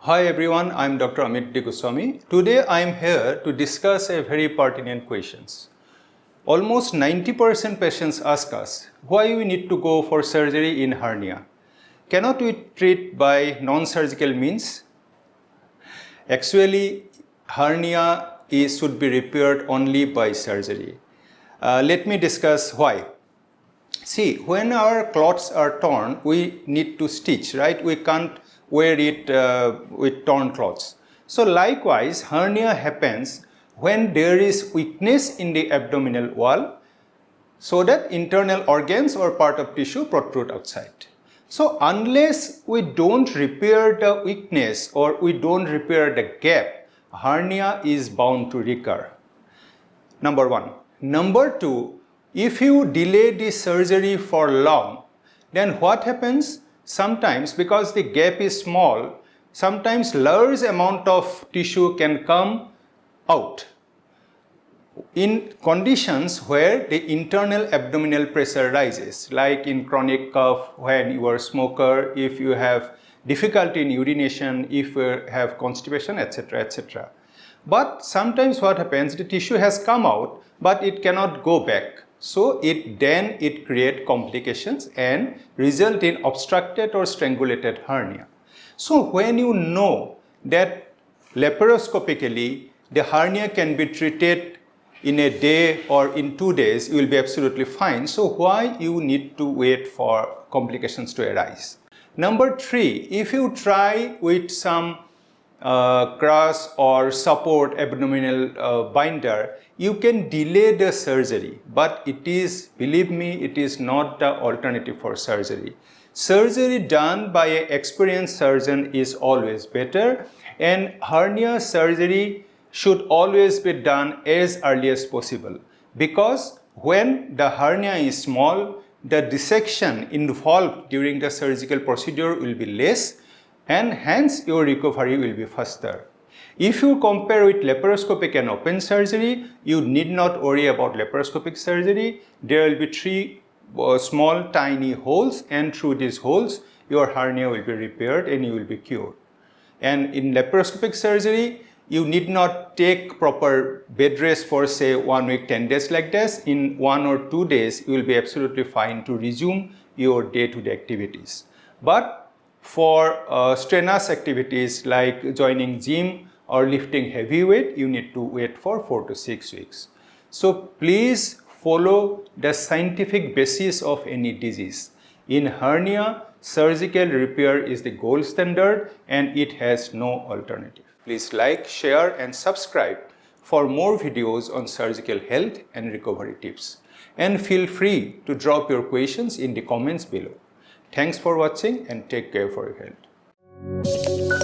Hi everyone, I am Dr. Amit D. Goswami. Today I am here to discuss a very pertinent questions. Almost 90% patients ask us why we need to go for surgery in hernia. Cannot we treat by non-surgical means? Actually, hernia should be repaired only by surgery. Let me discuss why. See, when our cloths are torn, we need to stitch, right? We can't wear it with torn cloths. So likewise, hernia happens when there is weakness in the abdominal wall so that internal organs or part of tissue protrude outside. So unless we don't repair the weakness or we don't repair the gap, hernia is bound to recur. Number one. Number two, if you delay the surgery for long, then what happens? Sometimes, because the gap is small, sometimes large amount of tissue can come out. In conditions where the internal abdominal pressure rises, like in chronic cough, when you are a smoker, if you have difficulty in urination, if you have constipation, etc., etc. But sometimes what happens, the tissue has come out, but it cannot go back. So it creates complications and result in obstructed or strangulated hernia. So when you know that laparoscopically the hernia can be treated in a day or in 2 days, you will be absolutely fine. So why you need to wait for complications to arise? Number three, if you try with some cross or support abdominal binder, you can delay the surgery, but it is, believe me, it is not the alternative for surgery. Surgery done by an experienced surgeon is always better, and hernia surgery should always be done as early as possible, because when the hernia is small, the dissection involved during the surgical procedure will be less, and hence your recovery will be faster. If you compare with laparoscopic and open surgery, you need not worry about laparoscopic surgery. There will be three small tiny holes, and through these holes your hernia will be repaired and you will be cured. And in laparoscopic surgery, you need not take proper bed rest for say 1 week, 10 days like this. In 1 or 2 days, you will be absolutely fine to resume your day-to-day activities. But for strenuous activities like joining gym or lifting heavy weight, you need to wait for 4 to 6 weeks. So please follow the scientific basis of any disease. In hernia, surgical repair is the gold standard and it has no alternative. Please like, share and subscribe for more videos on surgical health and recovery tips. And feel free to drop your questions in the comments below. Thanks for watching and take care for your health.